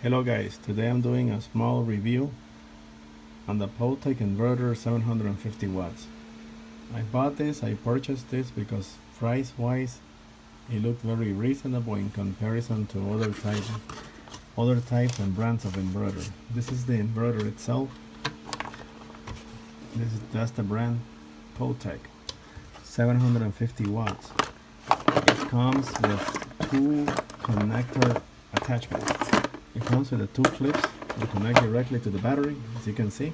Hello guys, today I'm doing a small review on the Topek inverter 750 watts. I purchased this because price wise it looked very reasonable in comparison to other types and brands of inverter. This is the inverter itself. That's the brand Topek 750 watts. It comes with two connector attachments. It comes with the two clips that connect directly to the battery, as you can see,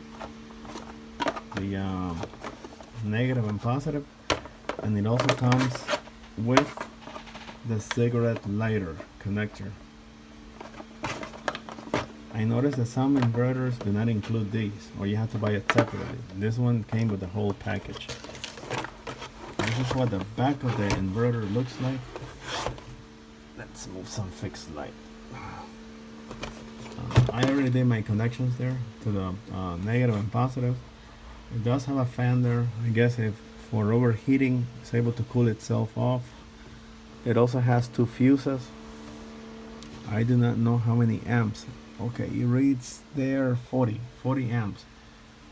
the negative and positive, and it also comes with the cigarette lighter connector. I noticed that some inverters do not include these, or you have to buy it separately. This one came with the whole package. This is what the back of the inverter looks like. Let's move some fixed light. I already did my connections there to the negative and positive. It does have a fan there. I guess if for overheating it's able to cool itself off. It also has two fuses. I do not know how many amps. Okay, it reads there 40 amps.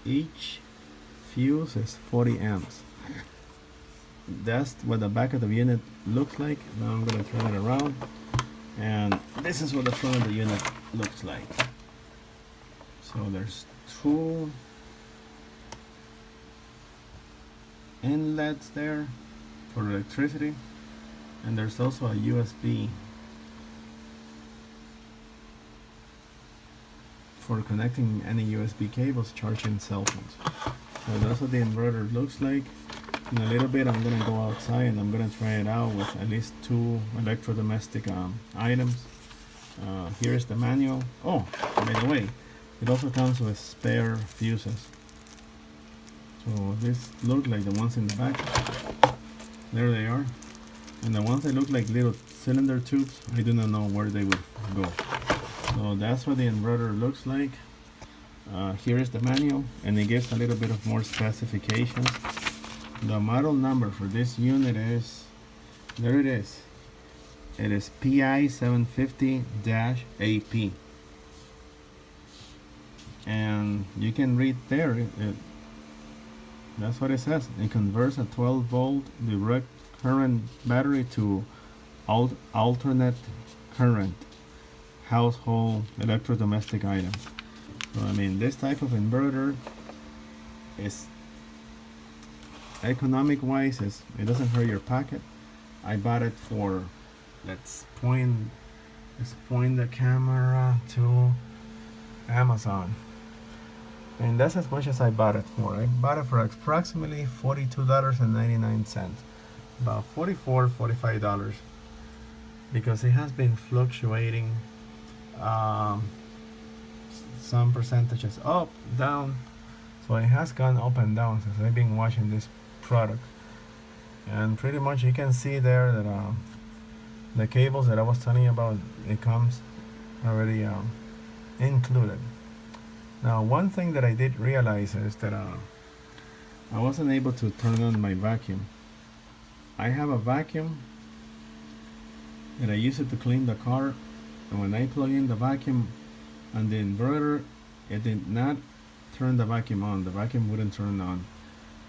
Each fuse is 40 amps. That's what the back of the unit looks like. Now I'm going to turn it around, and this is what the front of the unit looks like. So there's two inlets there for electricity, and there's also a USB for connecting any USB cables, charging cell phones. So that's what the inverter looks like. In a little bit I'm gonna go outside and I'm gonna try it out with at least two electrodomestic items. Here's the manual. Oh, by the way, it also comes with spare fuses. So this look like the ones in the back. There they are. And the ones that look like little cylinder tubes, I do not know where they would go. So that's what the inverter looks like. Here is the manual, and it gives a little bit of more specifications. The model number for this unit is, there it is. It is PI 750-AP. And you can read there, that's what it says. It converts a 12 volt direct current battery to alternate current household electrodomestic items. So I mean, this type of inverter is economic wise, it doesn't hurt your pocket. I bought it for, let's point the camera to Amazon, and that's as much as I bought it for. I bought it for approximately $42.99, about $45, because it has been fluctuating, some percentages up, down. So it has gone up and down since I've been watching this product, and pretty much you can see there that the cables that I was telling you about, it comes already included. Now, one thing that I did realize is that I wasn't able to turn on my vacuum. I have a vacuum that I use it to clean the car, and when I plug in the vacuum on the inverter, it did not turn the vacuum on. The vacuum wouldn't turn on.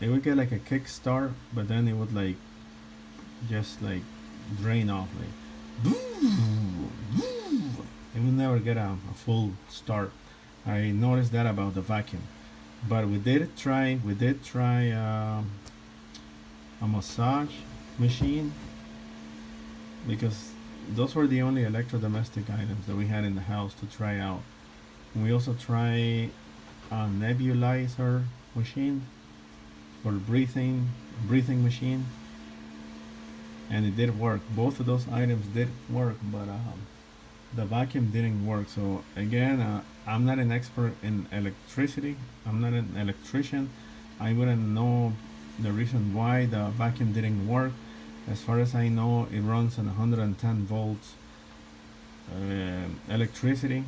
It would get like a kick start, but then it would like just like drain off, like it would never get a full start. I noticed that about the vacuum. But we did try a massage machine, because those were the only electrodomestic items that we had in the house to try out. And we also tried a nebulizer machine, or breathing machine, and it did work. Both of those items did work, but the vacuum didn't work. So again, I'm not an expert in electricity. I'm not an electrician. I wouldn't know the reason why the vacuum didn't work. As far as I know, it runs on 110 volts electricity,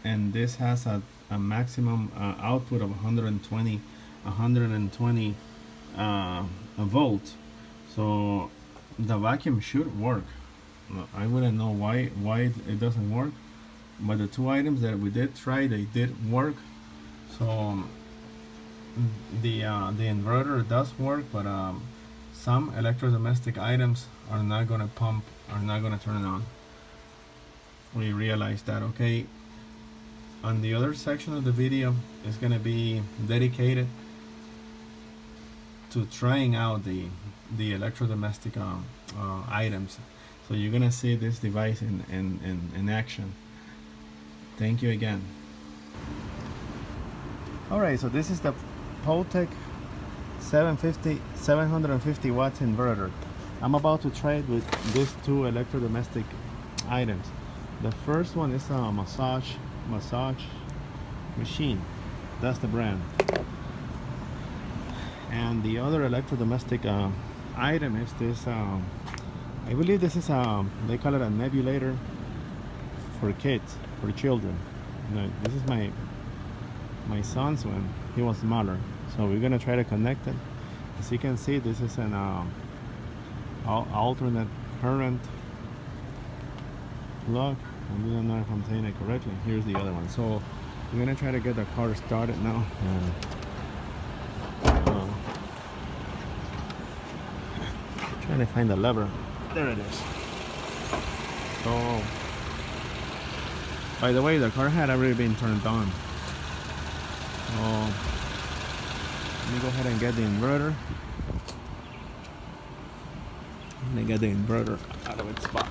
and this has a maximum output of 120 volts. So the vacuum should work. I wouldn't know why it doesn't work, but the two items that we did try, they did work. So the inverter does work, but some electrodomestic items are not gonna turn on. We realized that. Okay, on the other section of the video is gonna be dedicated to trying out the electrodomestic items. So you're gonna see this device in action. Thank you again. Alright, so this is the Topek 750 watts inverter. I'm about to try it with these two electrodomestic items. The first one is a massage machine. That's the brand. And the other electrodomestic item is this. I believe this is they call it a nebulator for kids, for children. This is my son's when he was smaller. So we're gonna try to connect it. As you can see, this is an alternate current plug. I don't know if I'm saying it correctly. Here's the other one. So we're gonna try to get the car started now. Trying to find the lever. There it is. So, by the way, the car had already been turned on. So, let me go ahead and get the inverter. Let me get the inverter out of its box.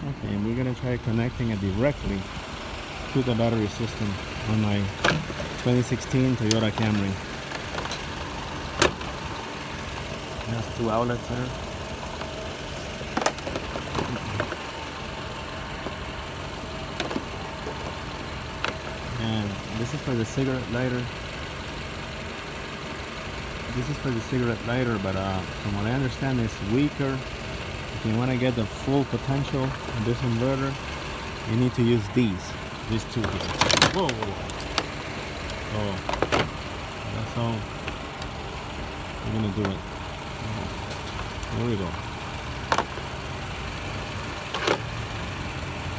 Okay, and we're gonna try connecting it directly to the battery system on my 2016 Toyota Camry. There's two outlets there. And this is for the cigarette lighter. This is for the cigarette lighter, but from what I understand, it's weaker. If you want to get the full potential of this inverter, you need to use these two here. Whoa! Oh, that's how we're gonna do it. There we go.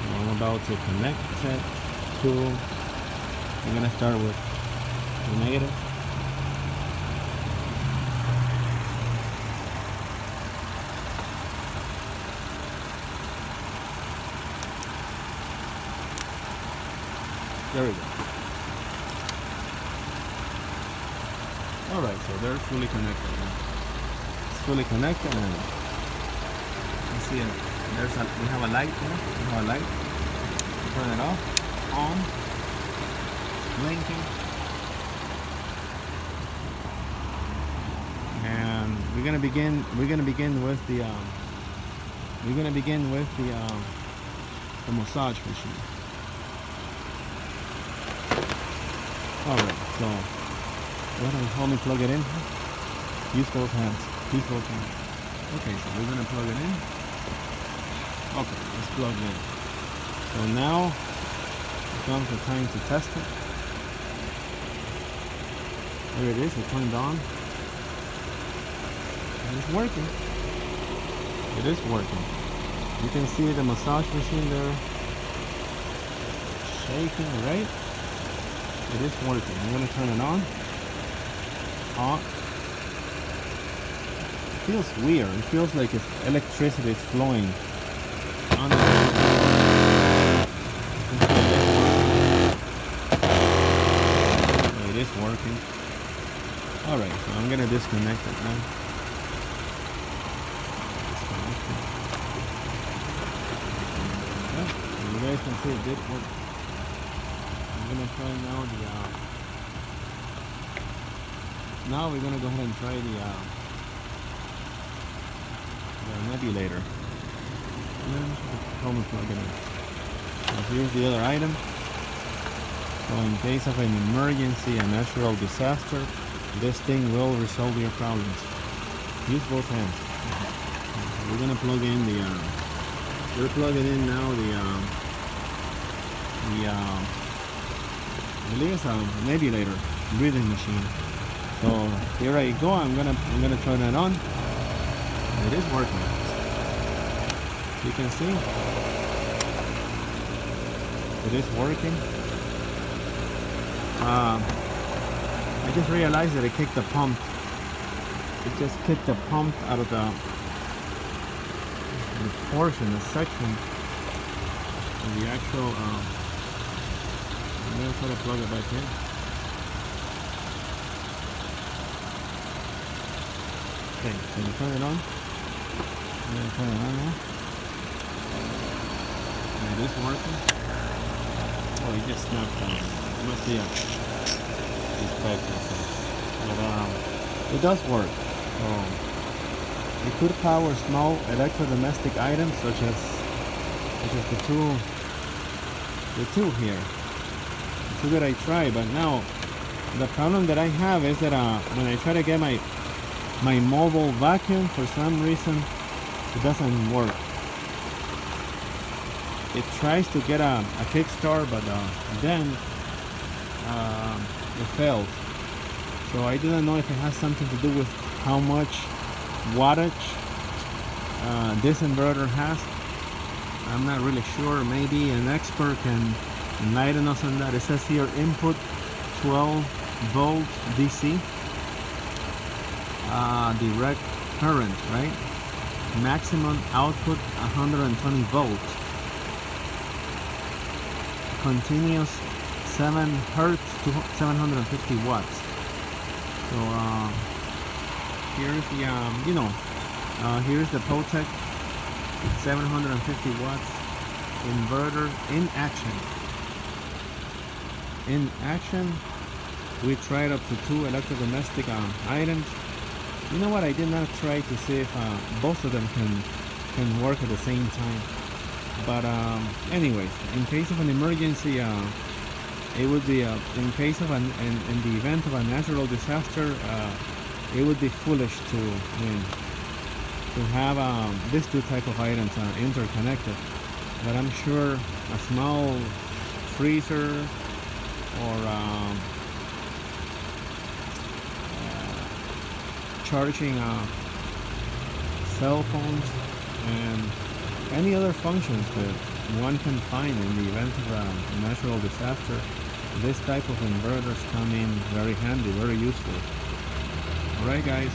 Now I'm about to connect it to. I'm gonna start with the negative. There we go. Alright, so they're fully connected now. It's fully connected and you see it. We have a light here. We have a light. Turn it off. On. Blinking. And we're gonna begin with the massage machine. Alright, so go ahead and help me plug it in. Use both hands. Use both hands. Okay, so we're gonna plug it in. Okay, let's plug it in. So now comes the time to test it. There it is, it turned on. And it's working. It is working. You can see the massage machine there shaking, right? It is working. I'm going to turn it on. On. It feels weird. It feels like if electricity is flowing on the It is working. Alright, so I'm going to disconnect it now. Disconnect it. Yeah, you guys can see it did work. I'm gonna try now now we're gonna go ahead and try the nebulator. Help me plug it in. So here's the other item. So in case of an emergency, a natural disaster, this thing will resolve your problems. Use both hands. We're gonna plug in we're plugging in now I believe it's a nebulator breathing machine. So here I go. I'm gonna turn it on. It is working. You can see it is working. I just realized that it kicked the pump. It just kicked the pump out of the portion, the section of the actual. I'm gonna try to plug it back in. Okay, can you turn it on? I'm gonna turn it on now. It is working. Oh, it just snapped on. It must be a defect or something. But it does work. It could power small electrodomestic items such as the tool here. The tool that I tried, but now the problem that I have is that when I try to get my mobile vacuum, for some reason it doesn't work. It tries to get a kickstart, but then it fails. So I didn't know if it has something to do with how much wattage this inverter has. I'm not really sure. Maybe an expert can enlighten us on that. It says here input 12 volt DC, direct current, right? Maximum output 120 volts, continuous 7 hertz to 750 watts. So here's the here's the Topek 750 watts inverter in action. In action, we tried up to 2 electrodomestic items. You know what? I did not try to see if both of them can work at the same time. But anyways, in case of an emergency, it would be in case of in the event of a natural disaster, it would be foolish to have these two type of items interconnected. But I'm sure a small freezer or charging cell phones and any other functions that one can find in the event of a natural disaster, this type of inverters come in very handy, very useful. Alright guys,